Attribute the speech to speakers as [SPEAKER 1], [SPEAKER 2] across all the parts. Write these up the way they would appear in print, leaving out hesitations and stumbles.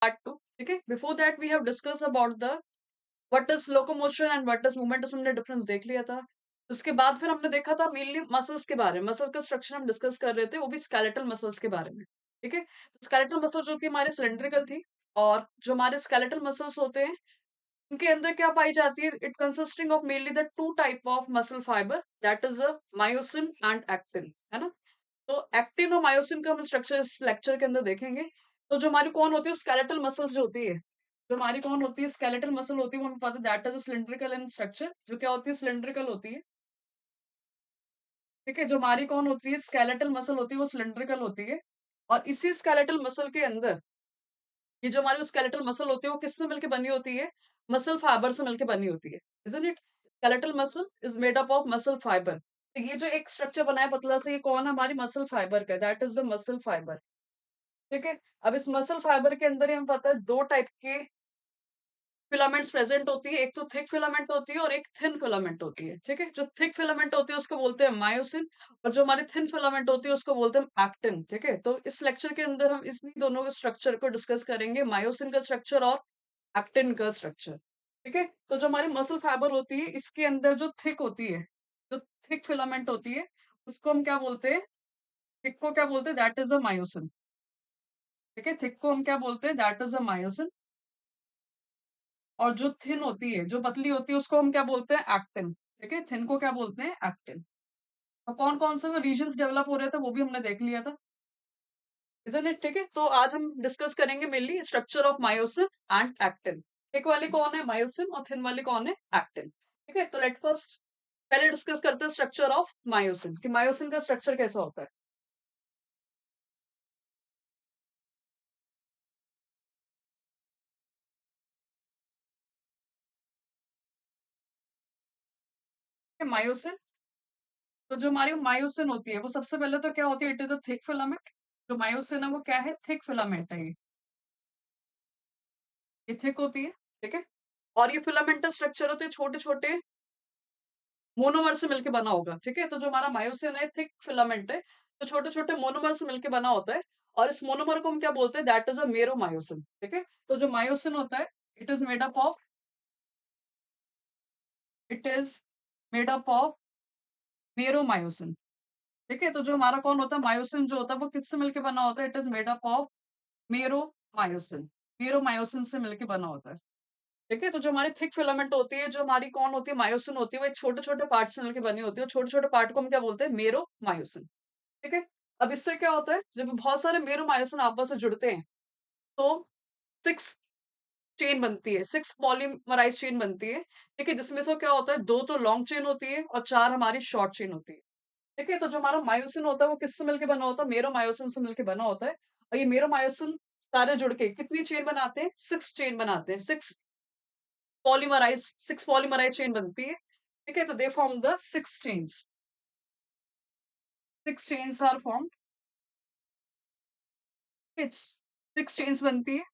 [SPEAKER 1] Part 2। ठीक है, before that we have discuss about the what is locomotion and what is movement, इसमें हमने difference देख लिया था। उसके बाद फिर हमने देखा था मेनली मसल्स के बारे में, मसल का स्ट्रक्चर हम डिस्कस कर रहे थे, वो भी स्केलेटल मसल्स के बारे में। ठीक है, तो स्केलेटल मसल जो थी हमारी सिलेंड्रिकल थी, और जो हमारे स्केलेटल मसल्स होते हैं उनके अंदर क्या पाई जाती है, it consisting of mainly the two type of muscle fibre, that is myosin and actin, है ना। तो एक्टिन और मायोसिन का हम स्ट्रक्चर इस लेक्चर के अंदर देखेंगे। तो जो हमारी कौन होती है स्केलेटल मसल्स जो होती है, जो हमारी कौन होती है स्केलेटल मसल होती है, वो हमें पता है that is cylindrical in structure, जो क्या होती है सिलिंड्रिकल होती है। ठीक है, जो हमारी कौन होती है स्केलेटल मसल होती है वो सिलिंड्रिकल होती है। और इसी स्केलेटल मसल के अंदर ये जो हमारी स्केलेटल मसल होती है वो किससे मिलकर बनी होती है, मसल फाइबर से मिलकर बनी होती है, isn't it. Skeletal muscle is made up of muscle fibre. तो ये जो एक स्ट्रक्चर बना है पतला से, ये कौन है हमारी मसल फाइबर का, that is the muscle fibre. ठीक है, अब इस मसल फाइबर के अंदर ही हमें पता है दो टाइप के फिलामेंट्स प्रेजेंट होती है, एक तो थिक फिलामेंट होती है और एक थिन फिलामेंट होती है। ठीक है, जो थिक फिलामेंट होती है उसको बोलते हैं मायोसिन, और जो हमारी थिन फिलामेंट होती है उसको बोलते हैं एक्टिन। ठीक है, तो इस लेक्चर के अंदर हम इन्हीं दोनों के स्ट्रक्चर को डिस्कस करेंगे, मायोसिन का स्ट्रक्चर और एक्टिन का स्ट्रक्चर। ठीक है, तो जो हमारी मसल फाइबर होती है इसके अंदर जो थिक होती है, जो थिक फिलामेंट होती है उसको हम क्या बोलते हैं, थिक को क्या बोलते हैं, दैट इज अ मायोसिन। ठीक है, थिक को हम क्या बोलते हैं, दैट इज अ मायोसिन। और जो थिन होती है, जो पतली होती है उसको हम क्या बोलते हैं, एक्टिन। ठीक है, थिन को क्या बोलते हैं, एक्टिन। और कौन कौन से रीजन्स डेवलप हो रहे थे वो भी हमने देख लिया था, इजंट इट। ठीक है, तो आज हम डिस्कस करेंगे mainly structure of myosin and actin. Thick वाली कौन है, मायोसिन, और थिन वाली कौन है, एक्टिन। ठीक है, तो लेट फर्स्ट पहले डिस्कस करते हैं स्ट्रक्चर ऑफ मायोसिन, कि मायोसिन का स्ट्रक्चर कैसा होता है। मायोसिन, तो जो हमारी मायोसिन होती है वो सबसे पहले तो क्या होती है, it is a thick filament. जो मायोसिन है वो क्या है, थिक फिलामेंट है ये थिक होती है। ठीक है, और ये फिलामेंटल स्ट्रक्चर होते हैं छोटे छोटे मोनोमर से मिलके बना होगा। ठीक है, तो जो हमारा मायोसिन है थिक फिलामेंट है, तो छोटे छोटे मोनोमर से मिलके बना होता है। और इस मोनोमर को हम क्या बोलते हैं, दैट इज अ मेरोमायोसिन। ठीक है, तो जो मायोसिन होता है it is made up of, it is made up of meromyosin. ठीक है, तो जो हमारा कौन होता है मायोसिन जो होता है वो किससे मिलके बना होता है, it is made up of meromyosin. Meromyosin से मिलके बना होता है। ठीक है, तो जो हमारी थिक फिलामेंट होती है, जो हमारी कौन होती है मायोसिन होती है, वो एक छोटे छोटे पार्ट से मिलकर बनी होती है, छोटे छोटे पार्ट को हम क्या बोलते हैं, मेरोमायोसिन। ठीक है, अब इससे क्या होता है, जब बहुत सारे मेरोमायोसिन आपस में जुड़ते हैं तो सिक्स चेन बनती है, सिक्स पॉलीमराइज चेन बनती है। ठीक है, जिसमें से क्या होता है, दो तो लॉन्ग चेन होती है और चार हमारी शॉर्ट चेन होती है। ठीक है, तो जो हमारा मायोसिन होता है वो किससे मिलकर बना होता है, मेरोमायोसिन से मिलकर बना होता है। और ये मेरोमायोसिन सारे जुड़ के कितनी चेन बनाते हैं, सिक्स चेन बनाते हैं, सिक्स पॉलीमराइज चेन बनती है। ठीक है, तो they form the six chains, six chains are form, six chains बनती है,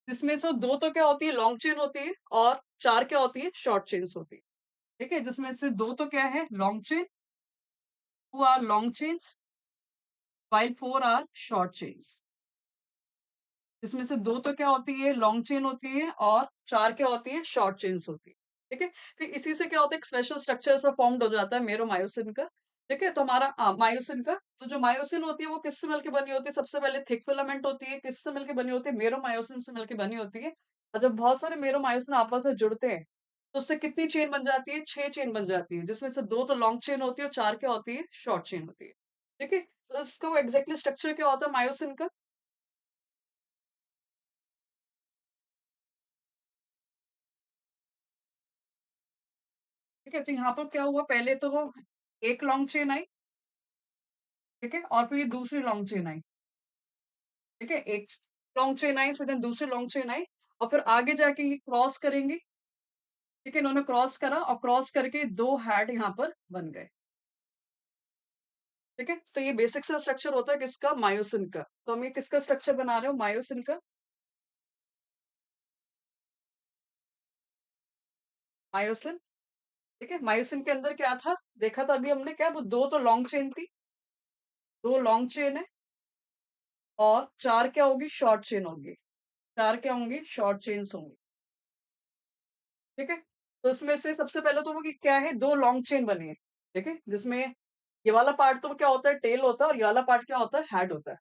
[SPEAKER 1] जिसमें से दो तो क्या होती है, लॉन्ग चेन होती है, और चार क्या होती है, शॉर्ट चेन्स होती है। ठीक है, जिसमें से दो तो क्या है, long chain, two are long chains, while four are short chains. इसमें से दो तो क्या होती है, लॉन्ग चेन होती है, और चार क्या होती है, शॉर्ट चेन्स होती है। ठीक है, फिर इसी से क्या होता है, एक स्पेशल स्ट्रक्चर सा फॉर्म्ड हो जाता है मेरोमायोसिन का। ठीक है, तो हमारा मायोसिन का, तो जो मायोसिन होती है वो किससे मिलकर बनी होती है, सबसे पहले थिक फिलामेंट होती है, किससे मिलकर बनी होती है, मेरोमायोसिन से मिलकर बनी होती है। और जब बहुत सारे मेरोमायोसिन आपस में जुड़ते हैं तो उससे कितनी चेन बन जाती है, छह चेन बन जाती है, जिसमें से दो तो लॉन्ग चेन होती है और चार क्या होती है, शॉर्ट चेन होती है। ठीक है, तो इसका एग्जैक्टली स्ट्रक्चर क्या होता है मायोसिन का। ठीक है, तो यहाँ पर क्या हुआ, पहले तो वो एक लॉन्ग चेन आई। ठीक है, और फिर ये दूसरी लॉन्ग चेन आई। ठीक है, एक लॉन्ग चेन आई, फिर देन दूसरी लॉन्ग चेन आई, और फिर आगे जाके ये क्रॉस करेंगे। ठीक है, इन्होंने क्रॉस करा और क्रॉस करके दो हेड यहाँ पर बन गए। ठीक है, तो ये बेसिक सा स्ट्रक्चर होता है किसका, मायोसिन का। तो हम ये किसका स्ट्रक्चर बना रहे हो, मायोसिन का। मायोसिन। ठीक है, मायोसिन के अंदर क्या था, देखा था अभी हमने, क्या वो दो तो लॉन्ग चेन थी, दो लॉन्ग चेन है, और चार क्या होगी, शॉर्ट चेन होगी। 4 क्या होंगी? शॉर्ट चेन्स होंगी। ठीक है? तो इसमें से सबसे पहले तो वो कि क्या है, 2 लॉन्ग चेन बनी है। ठीक है? जिसमें ये वाला पार्ट तो क्या होता है, टेल होता है, और ये वाला पार्ट क्या होता है, हेड होता है।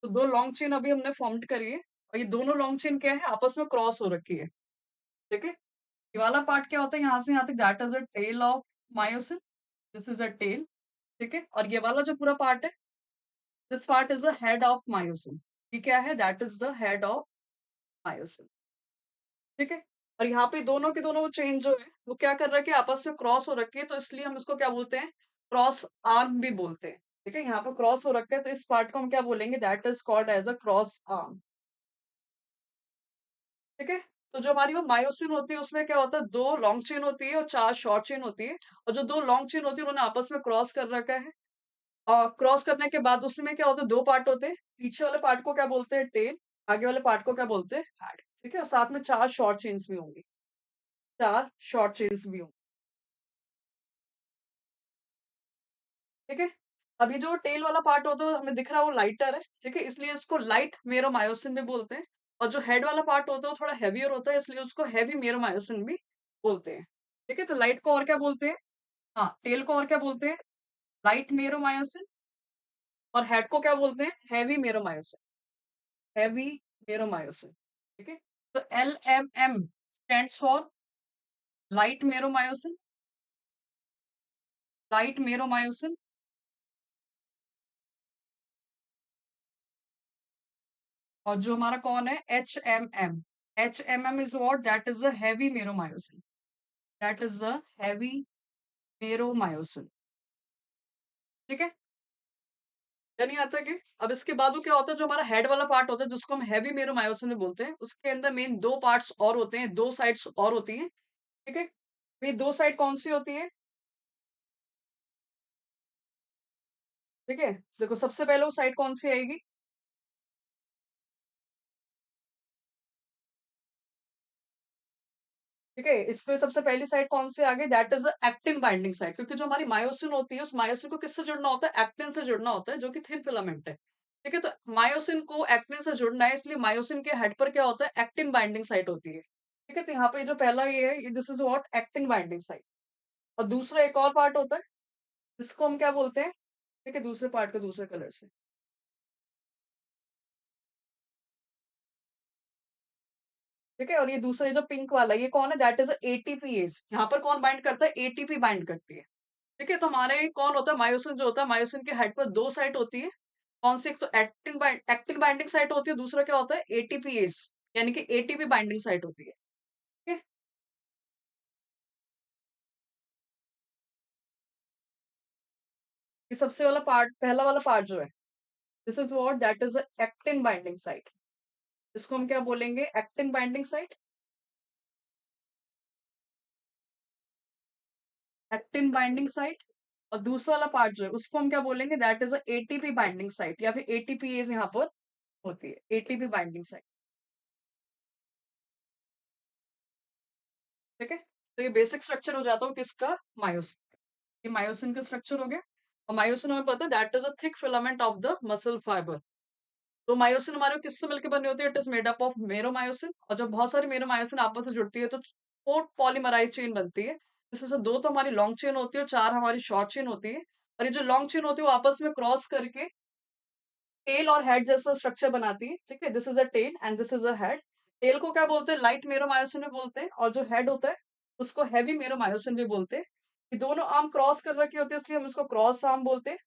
[SPEAKER 1] तो 2 लॉन्ग चेन अभी हमने फॉर्म्ड करी है, और ये दोनों लॉन्ग चेन क्या है, आपस में क्रॉस हो रखी है। ठीक है? ये वाला पार्ट क्या होता है, यहाँ से यहाँ तक, that is a tail of myosin. This is a tail. ठीक है? और ये वाला जो पूरा पार्ट है, this part is the head of myosin. ये क्या है, that is the head of myosin. ठीक है? और यहाँ पे दोनों के दोनों चेन जो है, वो क्या कर रखे हैं, आपस में क्रॉस हो रखी है, तो इसलिए हम इसको क्या बोलते हैं, क्रॉस आर्म भी बोलते हैं। ठीक है? यहाँ पे क्रॉस हो रखा है, तो इस पार्ट को हम क्या बोलेंगे, that is called as a cross arm. ठीक है? तो जो हमारी वो मायोसिन होती है, उसमें क्या होता है, 2 लॉन्ग चेन होती है और 4 शॉर्ट चेन होती है। और जो 2 लॉन्ग चेन होती है, उन्होंने आपस में क्रॉस कर रखा है। और क्रॉस करने के बाद उसमें क्या होता है, 2 पार्ट होते हैं। पीछे वाले पार्ट को क्या बोलते हैं, टेल। आगे वाले पार्ट को क्या बोलते हैं, हेड। ठीक है? और साथ में 4 शॉर्ट चेन्स भी होंगी। 4 शॉर्ट चेन्स भी होंगी। ठीक है? अब ये जो टेल वाला पार्ट होता है, हमें दिख रहा है वो लाइटर है। ठीक है? इसलिए इसको लाइट मेरोमायोसिन भी बोलते हैं। और जो हेड वाला पार्ट होता है वो थोड़ा हेवियर होता है, इसलिए उसको हेवी मेरोमायोसिन भी बोलते हैं। ठीक है? तो लाइट को और क्या बोलते हैं, हाँ, टेल को और क्या बोलते हैं, लाइट मेरोमायोसिन। और हेड को क्या बोलते हैं, हैवी मेरोमायोसिन। Heavy meromyosin. ठीक है? तो LMM stands for light meromyosin. Light meromyosin. और जो हमारा कौन है, HMM। HMM is what, that is a heavy meromyosin. That is a heavy meromyosin. ठीक है? यानी आता है कि अब इसके बाद वो क्या होता है, जो हमारा हेड वाला पार्ट होता है, जिसको हम हैवी मेरोमायोसिन भी बोलते हैं, उसके अंदर मेन 2 पार्ट्स और होते हैं, 2 साइड्स और होती हैं। ठीक है? ये 2 साइड कौन सी होती है? ठीक है? देखो, सबसे पहले वो साइड कौन सी आएगी? ठीक है? इसमें सबसे पहली साइड कौन सी आ गई, that is the actin binding side. क्योंकि जो हमारी मायोसिन होती है, उस मायोसिन को किससे जुड़ना होता है, एक्टिन से जुड़ना होता है, जो कि थिन फिलामेंट है। ठीक है? तो मायोसिन को एक्टिन से जुड़ना है, इसलिए मायोसिन के हेड पर क्या होता है, एक्टिन बाइंडिंग साइट होती है। ठीक है? तो यहाँ पे जो पहला ये है, this is what, actin binding site. और दूसरा एक और पार्ट होता है, जिसको हम क्या बोलते हैं, ठीक है, दूसरे पार्ट को दूसरे कलर से। ठीक है? और ये दूसरा, ये जो पिंक वाला, ये कौन है, दैट इज एटीपीएज। यहाँ पर कौन बाइंड करता है, एटीपी बाइंड करती है। ठीक है? तो हमारे कौन होता है, मायोसिन जो होता है, मायोसिन के हेड पर 2 साइट होती है। कौन सी, एक तो एक्टिन बाइंडिंग साइट होती है, दूसरा क्या होता है, एटीपीएज, यानी कि एटीपी बाइंडिंग साइट होती है। ठीक है? ये सबसे वाला पार्ट, पहला वाला पार्ट जो है, this is what, that is actin binding site. इसको हम क्या बोलेंगे, actin binding site. Actin binding site. और दूसरा वाला पार्ट जो है, उसको हम क्या बोलेंगे, that is ATP binding site, या फिर एटीपीएज यहाँ पर होती है, एटीपी बाइंडिंग साइट। ठीक है? तो ये बेसिक स्ट्रक्चर हो जाता है किसका, मायोसिन। ये मायोसिन का स्ट्रक्चर हो गया। और मायोसिन हमें पता है, that is a thick filament of the muscle fibre. तो मायोसिन हमारे किससे मिलकर बनी होती है, it is made up of meromyosin. और जब बहुत सारी मेरोमायोसिन आपस में जुड़ती है, तो 4 पॉलीमराइज चेन बनती है। जिसमें से 2 तो हमारी लॉन्ग चेन होती है, और 4 हमारी शॉर्ट चेन होती है। और ये जो लॉन्ग चेन होती है, वो आपस में क्रॉस करके टेल और हेड जैसा स्ट्रक्चर बनाती है। ठीक है? This is a tail and this is a head. Tail को क्या बोलते हैं, लाइट मेरोमायोसिन भी बोलते हैं, और जो हेड होता है, उसको हैवी मेरोमायोसिन भी बोलते हैं। ये दोनों आर्म क्रॉस कर रखी होती है, इसलिए हम इसको क्रॉस आर्म बोलते हैं।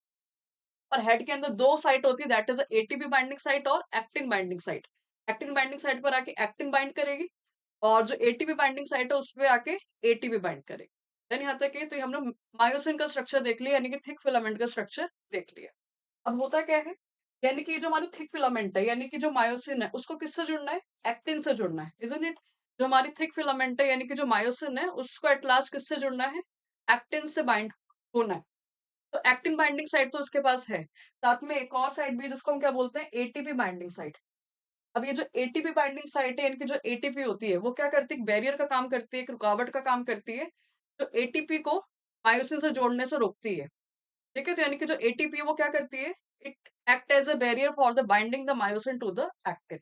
[SPEAKER 1] और हेड के अंदर 2 साइट होती है, that is ATP binding site और actin binding site. Actin binding site पर आके एक्टिन बाइंड करेगी, और जो एटीपी बाइंडिंग साइट है, उस पे आके एटीपी बाइंड करेगी। देन यहाँ तक है, तो ये हमने मायोसिन का स्ट्रक्चर देख लिया, यानी कि थिक फिलामेंट का स्ट्रक्चर देख लिया। अब होता क्या है, यानी कि जो हमारी थिक फिलामेंट है, यानी कि जो मायोसिन है, उसको किससे जुड़ना है, एक्टिन से जुड़ना है, इजंट इट। जो हमारी थिक फिलामेंट है, यानी कि जो मायोसिन है, उसको एट लास्ट किससे जुड़ना है, एक्टिन से बाइंड होना है। तो एक्टिन बाइंडिंग साइट तो उसके पास है। साथ में एक और साइट भी है, जिसको हम क्या बोलते हैं, एटीपी बाइंडिंग साइट। अब ये जो एटीपी बाइंडिंग साइट है, इनकी जो एटीपी होती है, वो क्या करती है, बैरियर का काम करती है, एक रुकावट का काम करती है। तो एटीपी को मायोसिन से जोड़ने से रोकती है। ठीक है? तो यानी कि जो एटीपी है, वो क्या करती है, it act as a barrier for the binding the myosin to the actin.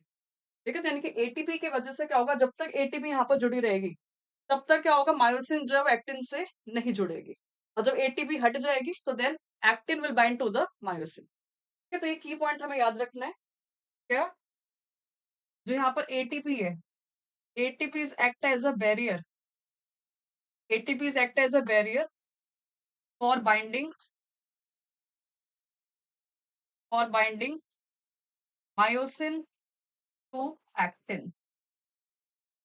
[SPEAKER 1] ठीक है? तो यानी कि एटीपी की वजह से क्या होगा, जब तक एटीपी यहाँ पर जुड़ी रहेगी, तब तक क्या होगा, मायोसिन जो है वो एक्टिन से नहीं जुड़ेगी। और जब एटीपी हट जाएगी तो then actin will bind to the myosin. ठीक है? तो ये की पॉइंट हमें याद रखना है। क्या? जो यहाँ पर एटीपी है, ATPs act as a barrier, ATPs act as a barrier for binding, for binding myosin to actin.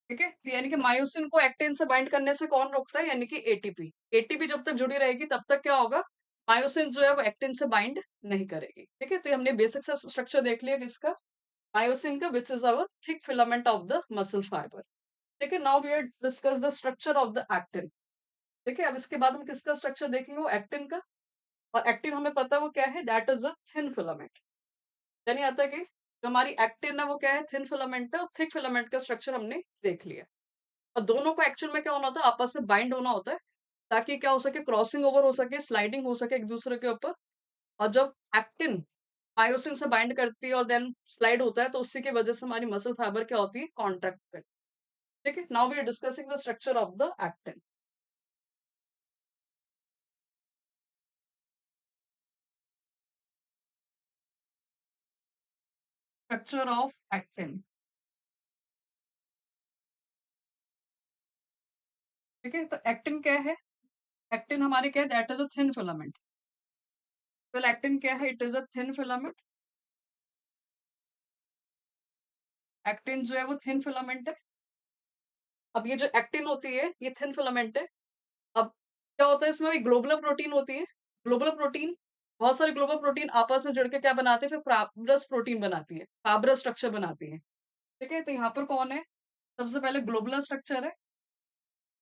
[SPEAKER 1] ठीक है? तो यानी कि मायोसिन को एक्टिन से बाइंड करने से कौन रोकता है, यानी कि एटीपी। एटीपी जब तक जुड़ी रहेगी तब तक क्या होगा, मायोसिन जो है वो एक्टिन से बाइंड नहीं करेगी। ठीक है? तो ये हमने बेसिक सा स्ट्रक्चर देख लिया किसका, मायोसिन का, which is our thick filament of the muscle fibre. ठीक है? Now we are discuss the structure of the actin. ठीक है? अब इसके बाद हम किसका स्ट्रक्चर देखेंगे, वो एक्टिन का। और एक्टिन हमें पता है वो क्या है, that is a thin filament. यानी आता है कि जो हमारी एक्टिन है वो क्या है, थिन फिलामेंट है। और थिक फिलामेंट का स्ट्रक्चर हमने देख लिया। और दोनों को एक्चुअल में क्या होना होता है, आपस में बाइंड होना होता है, ताकि क्या हो सके, क्रॉसिंग ओवर हो सके, स्लाइडिंग हो सके एक दूसरे के ऊपर। और जब एक्टिन मायोसिन से बाइंड करती है और देन स्लाइड होता है, तो उसी की वजह से हमारी मसल फाइबर क्या होती है, कॉन्ट्रैक्टेड। ठीक है? Now we are discussing the structure of the actin. Structure of actin. ठीक है? तो एक्टिन क्या है, एक्टिन हमारी क्या है, that is a thin filament. Well actin क्या है, it is a thin filament. Actin जो है वो थिन फिलामेंट है। अब ये जो एक्टिन होती है ये थिन फिलामेंट है। अब क्या होता है, इसमें ग्लोबुलर प्रोटीन होती है। ग्लोबुलर प्रोटीन, बहुत सारे ग्लोबुलर प्रोटीन आपस में जुड़ के क्या बनाते हैं, फिर फाइब्रस प्रोटीन बनाती है, फाइब्रस स्ट्रक्चर बनाती है। ठीक है? तो यहाँ पर कौन है, सबसे पहले ग्लोबुलर स्ट्रक्चर है।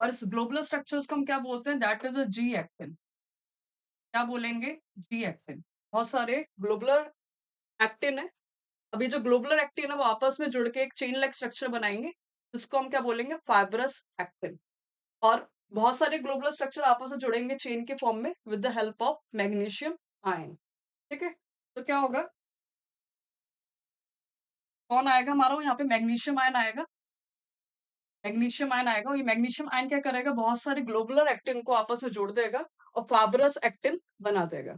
[SPEAKER 1] और इस ग्लोबुलर स्ट्रक्चर्स को हम क्या बोलते हैं, that is a G actin. क्या बोलेंगे, जी एक्टिन। बहुत सारे ग्लोबुलर एक्टिन है। अभी जो ग्लोबुलर एक्टिन है वो आपस में जुड़ के एक चेन लाइक स्ट्रक्चर बनाएंगे, जिसको हम क्या बोलेंगे, फाइब्रस एक्टिन। और बहुत सारे ग्लोबुलर स्ट्रक्चर आपस में जुड़ेंगे चेन के फॉर्म में with the help of magnesium ion. ठीक है? तो क्या होगा, कौन आएगा हमारा, यहाँ पे मैग्नीशियम आयन आएगा। मैग्नीशियम आयन आएगा, और ये मैग्नीशियम आयन क्या करेगा, बहुत सारे ग्लोबुलर एक्टिन को आपस में जोड़ देगा और फाइब्रस एक्टिन बना देगा।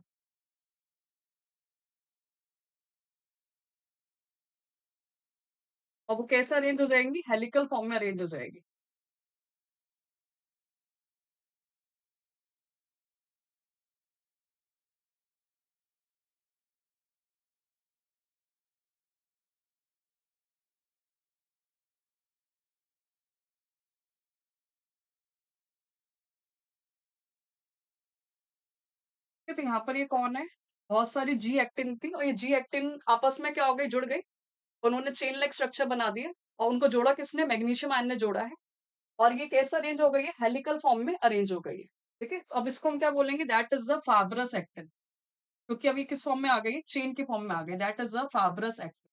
[SPEAKER 1] और वो कैसे अरेंज हो जाएंगी, हेलिकल फॉर्म में अरेंज हो जाएगी। तो यहाँ पर ये कौन है, बहुत सारी जी एक्टिन थी, और ये जी एक्टिन आपस में क्या हो गई, जुड़ गई। उन्होंने चेन लाइक स्ट्रक्चर बना दिया। और उनको जोड़ा किसने, मैग्नीशियम आयन ने जोड़ा है। और ये कैसे अरेंज हो गई है, हेलिकल फॉर्म में अरेंज हो गई है। ठीक है? तो अब इसको हम क्या बोलेंगे, that is the fibrous actin. क्योंकि अभी किस फॉर्म में आ गई है, चेन के फॉर्म में आ गई, that is the fibrous actin.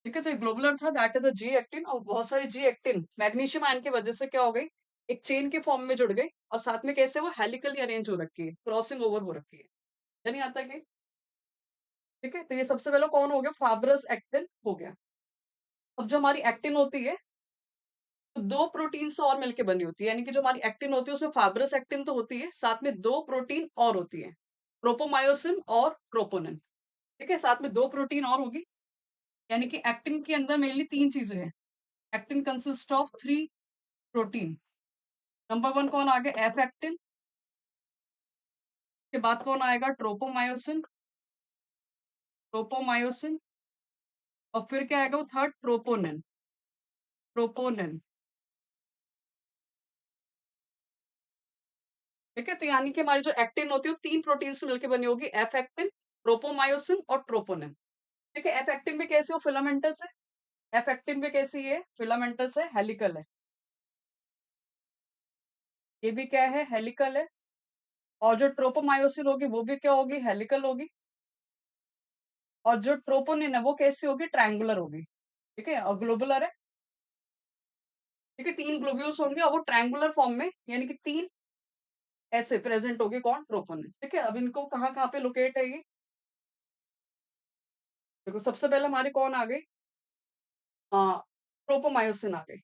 [SPEAKER 1] ठीक है? तो ग्लोबुलर था, that is the G actin. और बहुत सारी जी एक्टिन मैग्नीशियम आयन की वजह से क्या हो गई, एक चेन के फॉर्म में जुड़ गई। और साथ में कैसे, वो हेलिकली अरेंज हो रखी है, क्रॉसिंग ओवर हो रखी है। यानी आता है कि, ठीक है, तो ये सबसे पहले कौन हो गया, फाइब्रस एक्टिन हो गया। अब जो हमारी एक्टिन होती है, तो दो प्रोटीन से और मिलके बनी होती है। यानी कि जो हमारी एक्टिन होती है उसमें फाइब्रस एक्टिन तो होती है, साथ में दो प्रोटीन और होती है, प्रोपोमायोसिन और प्रोपोनिन। ठीक है? साथ में दो प्रोटीन और होगी। यानी कि एक्टिन के अंदर मेनली तीन चीजें हैं। Actin consist of three protein. Number one कौन आ गया, एफ एक्टिन। के बाद कौन आएगा, ट्रोपोमायोसिन, ट्रोपोमायोसिन। और फिर क्या आएगा, वो थर्ड, प्रोपोनिन, प्रोपोनिन। ठीक है? तो यानी कि हमारी जो एक्टिन होती है वो तीन प्रोटीन से मिलकर बनी होगी, एफ एक्टिन, ट्रोपोमायोसिन और ट्रोपोनिन। ठीक है? एफ एक्टिन भी कैसे हो, फिलामेंटस है। एफ एक्टिन भी कैसी है, फिलामेंटस है, हेलिकल है। ये भी क्या है, हेलिकल है। और जो ट्रोपोमायोसिन होगी वो भी क्या होगी, हेलिकल होगी। और जो ट्रोपोनिन है वो कैसी होगी, ट्रायंगुलर होगी। ठीक है? और ग्लोबुलर है। ठीक है? तीन ग्लोब्यूल्स होंगे और वो ट्रायंगुलर फॉर्म में, यानी कि तीन ऐसे प्रेजेंट होगी, कौन, ट्रोपोनिन। ठीक है? अब इनको कहाँ कहाँ पे लोकेट है ये, देखो सबसे पहले हमारे कौन आ गए, ट्रोपोमायोसिन आ गई।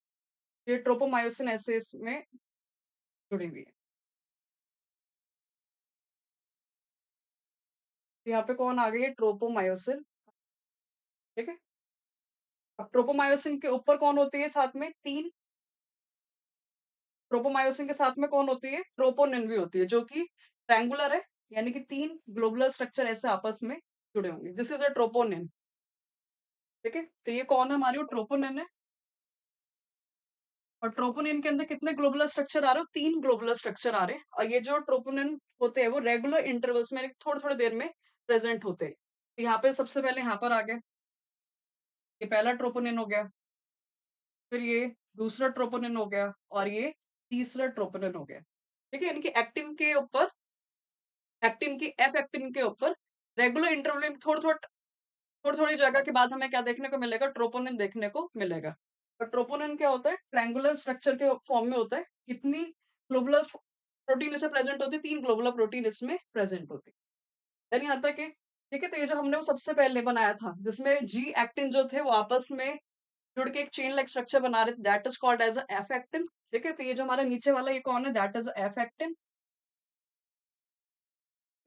[SPEAKER 1] ये ट्रोपोमायोसिन ऐसे इसमें जुड़ी हुई है। यहाँ पे कौन आ गई है, ट्रोपोमायोसिन। ठीक है, अब ट्रोपोमायोसिन के ऊपर कौन होती है साथ में, तीन। ट्रोपोमायोसिन के साथ में कौन होती है, ट्रोपोनिन भी होती है, जो कि ट्रायंगुलर है, यानी कि तीन ग्लोबुलर स्ट्रक्चर ऐसे आपस में जुड़े होंगे। This is a troponin. ठीक है, तो ये कौन है हमारी, वो ट्रोपोनिन है। और ट्रोपोनिन के अंदर कितने ग्लोबुलर स्ट्रक्चर आ रहे हो, तीन ग्लोबुलर स्ट्रक्चर आ रहे हैं। और ये जो ट्रोपोनिन होते हैं वो रेगुलर इंटरवल्स में थोड़े थोड़े देर में प्रेजेंट होते हैं। तो यहाँ पे सबसे पहले यहाँ पर आ गया, ये पहला ट्रोपोनिन हो गया, फिर ये दूसरा ट्रोपोनिन हो गया, और ये तीसरा ट्रोपोनिन हो गया। ठीक है, यानी कि एक्टिन के ऊपर, एक्टिन की एफ एक्टिन के ऊपर रेगुलर इंटरवल में थोड़ी थोड़ी जगह के बाद हमें क्या देखने को मिलेगा, ट्रोपोनिन देखने को मिलेगा। और ट्रोपोनिन क्या होता है, ट्रायंगुलर स्ट्रक्चर के फॉर्म में होता है। कितनी ग्लोबुलर प्रोटीन इसमें प्रेजेंट होती है, तीन ग्लोबुलर प्रोटीन इसमें प्रेजेंट होती है। यानी यहाँ तक है। ठीक है, तो ये जो हमने वो सबसे पहले बनाया था जिसमें जी एक्टिन जो थे वो आपस में जुड़ के एक चेन लाइक स्ट्रक्चर बना रहे थे, that is called as F actin. ठीक है, तो ये जो हमारा नीचे वाला ये कौन है, दैट इज एफ एक्टिन।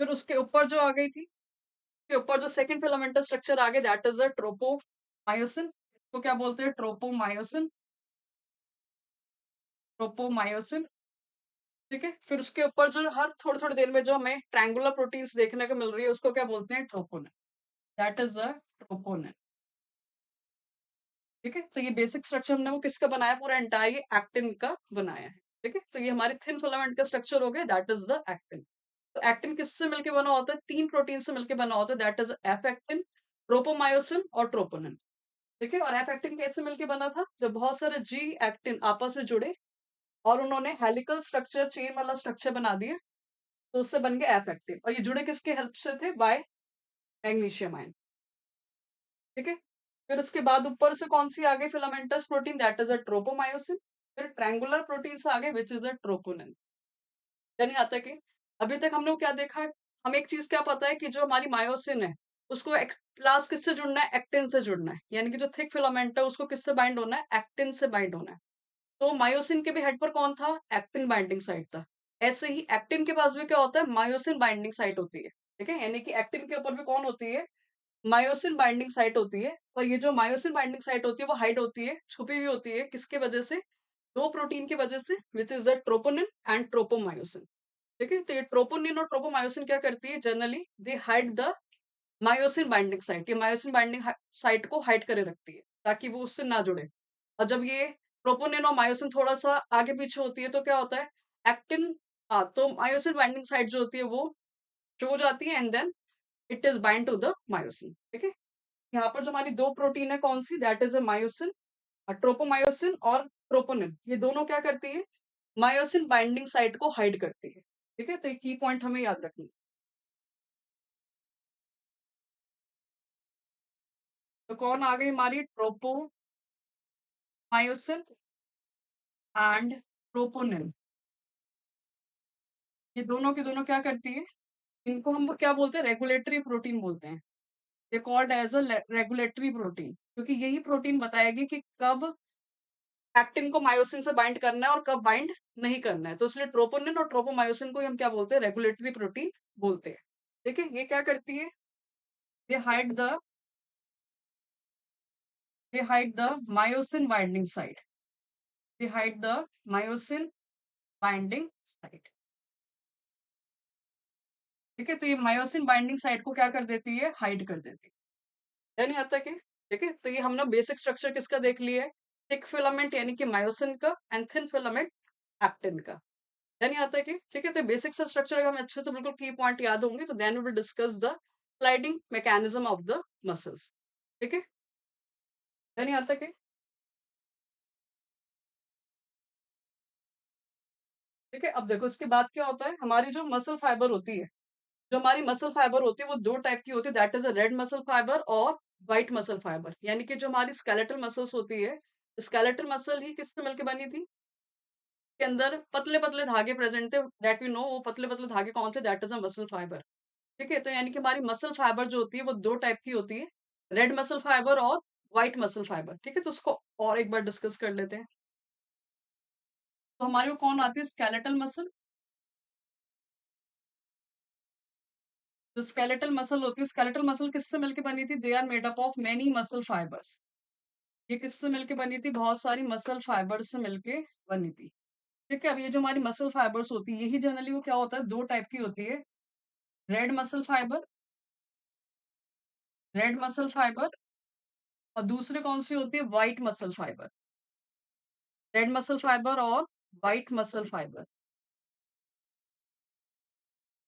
[SPEAKER 1] फिर उसके ऊपर जो आ गई थी, के ऊपर जो सेकंड फिलामेंटल स्ट्रक्चर आ गया, दैट इज द ट्रोपोमायोसिन। इसको क्या बोलते हैं, ट्रोपोमायोसिन। ट्रोपोमायोसिन। ठीक है, फिर उसके ऊपर जो हर थोड़ी थोड़ी देर में जो हमें ट्रायंगुलर प्रोटीन्स देखने को मिल रही है उसको क्या बोलते हैं, troponin. That is the troponin. ठीक है, तो ये बेसिक स्ट्रक्चर हमने वो किसका बनाया, पूरा एंटायर एक्टिन का बनाया है। ठीक है, तो ये हमारे थिन फिलामेंट का स्ट्रक्चर हो गया, दैट इज द एक्टिन। तो एक्टिन किससे मिलके बना होता है, तीन प्रोटीन से मिलके बना होता है, that is F actin, tropomyosin और ट्रोपोनिन। ठीक है, और एफ एक्टिन कैसे मिलके बना था, जब बहुत सारे जी एक्टिन आपस में जुड़े और उन्होंने हेलिकल स्ट्रक्चर, चेन वाला स्ट्रक्चर बना दिया, तो उससे बन गया एफ एक्टिन। और ये जुड़े किसके हेल्प से थे, बाय मैग्नीशियम आयन। ठीक है, फिर उसके बाद ऊपर से कौन सी आ गई filamentous protein, that is a tropomyosin. फिर ट्रायंगुलर प्रोटीन से आ गए विच इज अ ट्रोपोनिन। यानी आता है कि अभी तक हम लोग क्या देखा, हमें एक चीज क्या पता है कि जो हमारी मायोसिन है उसको लास्ट किससे जुड़ना है, एक्टिन से जुड़ना है। यानी कि जो थिक फिलामेंट है उसको किससे बाइंड होना है, एक्टिन से बाइंड होना है। तो मायोसिन के भी हेड पर कौन था, एक्टिन बाइंडिंग साइट था। ऐसे ही एक्टिन के पास भी क्या होता है, मायोसिन बाइंडिंग साइट होती है। ठीक है, यानी कि एक्टिन के ऊपर भी कौन होती है, मायोसिन बाइंडिंग साइट होती है। और ये जो मायोसिन बाइंडिंग साइट होती है वो हाइड होती है, छुपी हुई होती है, किसके वजह से, दो प्रोटीन की वजह से, which is the troponin and tropomyosin. ठीक है, तो ये ट्रोपोनिन और ट्रोपोमायोसिन क्या करती है, generally they hide the myosin binding site. ये मायोसिन बाइंडिंग साइट को हाइड करे रखती है ताकि वो उससे ना जुड़े। और जब ये ट्रोपोनिन और मायोसिन थोड़ा सा आगे पीछे होती है तो क्या होता है, एक्टिन, तो मायोसिन बाइंडिंग साइट जो होती है वो शो हो जाती है, and then it is bind to the myosin. ठीक है, यहाँ पर जो हमारी दो प्रोटीन है कौन सी, that is a myosin, tropomyosin और ट्रोपोनिन, ये दोनों क्या करती है, मायोसिन बाइंडिंग साइट को हाइड करती है। ठीक है, तो ये की पॉइंट हमें याद रखना है। तो कौन आ गई हमारी, ट्रोपोमायोसिन एंड ट्रोपोनिन। ये दोनों के दोनों क्या करती है, इनको हम क्या बोलते हैं, रेगुलेटरी प्रोटीन बोलते हैं। ये called as a regulatory protein, क्योंकि यही प्रोटीन बताएगी कि कब एक्टिन को मायोसिन से बाइंड करना है और कब बाइंड नहीं करना है। तो इसलिए ट्रोपोनिन और ट्रोपोमायोसिन को ही हम क्या बोलते हैं, रेगुलेटरी प्रोटीन बोलते हैं। ठीक है, ये क्या करती है, ये hide the they hide the myosin binding site. They hide the myosin binding site. ठीक है, तो ये मायोसिन बाइंडिंग साइट को क्या कर देती है, हाइड कर देती है। यानी आता है, ठीक है, तो ये हमने बेसिक स्ट्रक्चर किसका देख लिया है, थिक फिलामेंट यानी कि मायोसिन का, एंड थिन फिलामेंट एक्टिन का। यानी आता है कि ठीक है, तो बेसिक सा स्ट्रक्चर अगर हमें अच्छे से बिल्कुल की पॉइंट याद होंगे तो then we will discuss the sliding mechanism of the muscles. ठीक है, यानी आता है कि ठीक है, अब देखो इसके बाद क्या होता है, हमारी जो मसल फाइबर होती है, जो हमारी मसल फाइबर होती है वो दो टाइप की होती है, that is a red muscle fibre और व्हाइट मसल फाइबर। यानी कि जो हमारी स्केलेटल मसल्स होती है, स्केलेटल मसल ही किससे मिलकर बनी थी, के अंदर पतले पतले धागे प्रेजेंट थे, दैट वी नो, वो पतले पतले धागे कौन से, that is a muscle fibre. ठीक है, तो यानी कि हमारी मसल फाइबर जो होती है वो दो टाइप की होती है। रेड मसल फाइबर और व्हाइट मसल फाइबर, ठीक है? तो उसको और एक बार डिस्कस कर लेते हैं। तो हमारे को कौन आती है? Skeletal muscle. जो स्केलेटल मसल होती है, स्केलेटल मसल किससे मिलके बनी थी? They are made up of many muscle fibres. ये किससे मिलके बनी थी? बहुत सारी मसल फाइबर्स से मिलके बनी थी। ठीक है, अब ये जो हमारी मसल फाइबर्स होती है, यही जनरली वो क्या होता है, दो टाइप की होती है। Red muscle fibre, red muscle fibre, और दूसरे कौन सी होती है? White muscle fibre. Red muscle fibre और व्हाइट मसल फाइबर।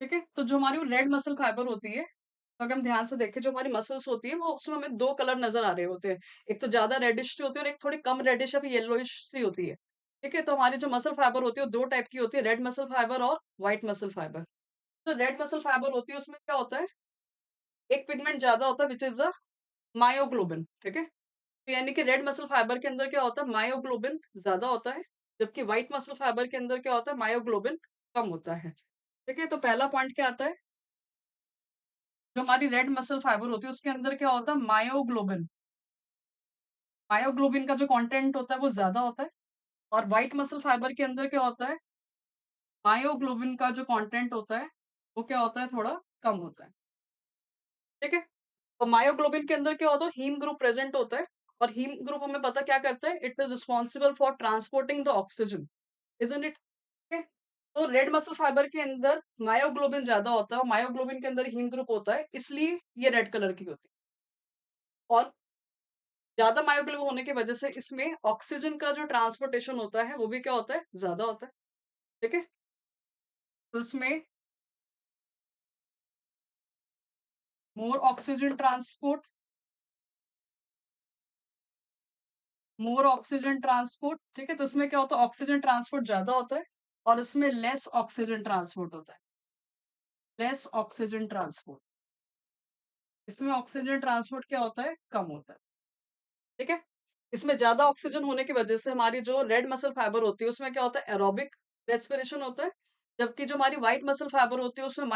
[SPEAKER 1] ठीक है, तो जो हमारी रेड मसल फाइबर होती है, तो अगर हम ध्यान से देखें, जो हमारी मसल्स होती है, वो उसमें हमें दो कलर नजर आ रहे होते हैं। एक तो ज्यादा रेडिश सी होती है और एक थोड़ी कम रेडिश या फिर येलोइश सी होती है। ठीक है, तो हमारी जो मसल फाइबर होती है वो दो टाइप की होती है, रेड मसल फाइबर और व्हाइट मसल फाइबर। तो रेड मसल फाइबर होती है, उसमें क्या होता है, एक पिगमेंट ज्यादा होता है, विच इज द मायोग्लोबिन। ठीक है, तो यानी कि रेड मसल फाइबर के अंदर क्या होता है, मायोग्लोबिन ज्यादा होता है, जबकि व्हाइट मसल फाइबर के अंदर क्या होता है, मायोग्लोबिन कम होता है। ठीक है, तो पहला पॉइंट क्या आता है, जो हमारी रेड मसल फाइबर होती है उसके अंदर क्या होता है, मायोग्लोबिन। मायोग्लोबिन का जो कंटेंट होता है वो ज्यादा होता है, और व्हाइट मसल फाइबर के अंदर क्या होता है, मायोग्लोबिन का जो कंटेंट होता है वो क्या होता है, थोड़ा कम होता है। ठीक है, तो मायोग्लोबिन के अंदर क्या होता है, हीम ग्रुप प्रेजेंट होता है, और हीम ग्रुप हमें पता क्या करता है, it is responsible for transporting the oxygen, isn't it? ठीक है, तो रेड मसल फाइबर के अंदर मायोग्लोबिन ज्यादा होता है और मायोग्लोबिन के अंदर हीम ग्रुप होता है, इसलिए ये रेड कलर की होती है। और ज्यादा मायोग्लोबिन होने की वजह से इसमें ऑक्सीजन का जो ट्रांसपोर्टेशन होता है वो भी क्या होता है, ज्यादा होता है। ठीक है, तो इसमें मोर ऑक्सीजन ट्रांसपोर्ट, मोर ऑक्सीजन ट्रांसपोर्ट। ठीक है, तो इसमें क्या होता है, ऑक्सीजन ट्रांसपोर्ट ज्यादा होता है, और इसमें लेस ऑक्सीजन ट्रांसपोर्ट होता है, लेस ऑक्सीजन ट्रांसपोर्ट। इसमें ऑक्सीजन ट्रांसपोर्ट क्या होता है, कम होता है। ठीक है, इसमें ज्यादा ऑक्सीजन होने की वजह से हमारी जो रेड मसल फाइबर होती है उसमें क्या होता है, एरोबिक रेस्पिरेशन होता है, जबकि जो हमारी व्हाइट मसल फाइबर होती है उसमें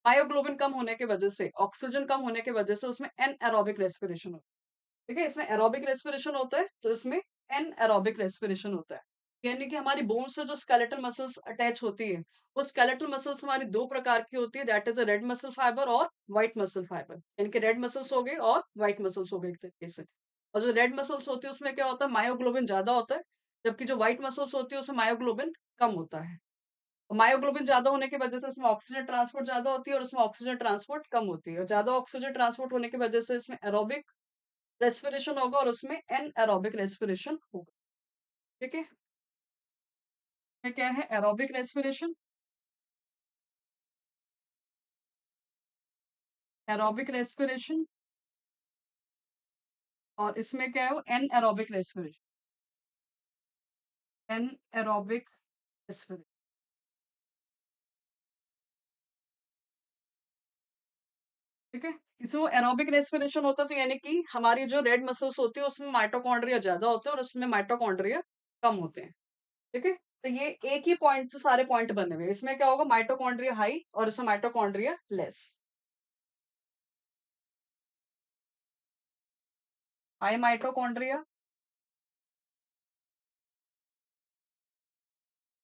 [SPEAKER 1] मायोग्लोबिन कम होने की वजह से, ऑक्सीजन कम होने की वजह से उसमें एन एरोबिक रेस्पिरेशन होता है। ठीक है, इसमें एरोबिक रेस्पिरेशन होता है, तो इसमें एन एरोबिक रेस्पिरेशन होता है। यानी कि हमारी बोन से जो स्केलेटल मसल्स अटैच होती है, वो स्केलेटल मसल्स हमारी दो प्रकार की होती है, that is a red muscle fibre और व्हाइट मसल फाइबर। यानी कि रेड मसल्स हो गए और व्हाइट मसल्स हो गए एक तरीके से। और जो रेड मसल्स होती है उसमें क्या होता है, मायोग्लोबिन ज्यादा होता है, जबकि जो व्हाइट मसल्स होती है उसमें मायोग्लोबिन कम होता है। और मायोग्लोबिन ज्यादा होने की वजह से उसमें ऑक्सीजन ट्रांसपोर्ट ज्यादा होती है और उसमें ऑक्सीजन ट्रांसपोर्ट कम होती है, और ज्यादा ऑक्सीजन ट्रांसपोर्ट होने की वजह से इसमें एरोबिक रेस्पिरेशन होगा और उसमें एन एरोबिक रेस्पिरेशन होगा। ठीक है, ये क्या है, एरोबिक रेस्पिरेशन, एरोबिक रेस्पिरेशन, और इसमें क्या है, वो anaerobic respiration, anaerobic respiration. ठीक है, इसमें एरोबिक रेस्पिरेशन होता है, तो यानी कि हमारी जो रेड मसल्स होती है उसमें माइटोकॉन्ड्रिया ज्यादा होते हैं और उसमें माइटोकॉन्ड्रिया कम होते हैं। ठीक है, तो ये एक ही पॉइंट से सारे पॉइंट बने हुए हैं। इसमें क्या होगा, माइटोकॉन्ड्रिया हाई और इसमें माइटोकॉन्ड्रिया लेस। हाई माइटोकॉन्ड्रिया,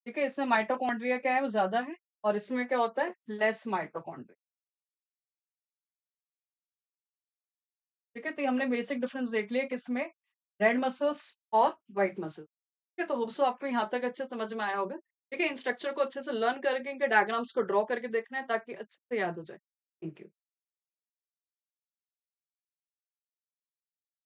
[SPEAKER 1] ठीक है, इसमें माइटोकॉन्ड्रिया क्या है, वो ज्यादा है, और इसमें क्या होता है, लेस माइटोकॉन्ड्रिया। ठीक है, तो ये हमने बेसिक डिफरेंस देख लिया किसमें, रेड मसल्स और व्हाइट मसल। ठीक है, तो होप सो आपको यहाँ तक अच्छे समझ में आया होगा। ठीक है, इन स्ट्रक्चर को अच्छे से लर्न करके इनके डायग्राम्स को ड्रॉ करके देखना है ताकि अच्छे से याद हो जाए। Thank you.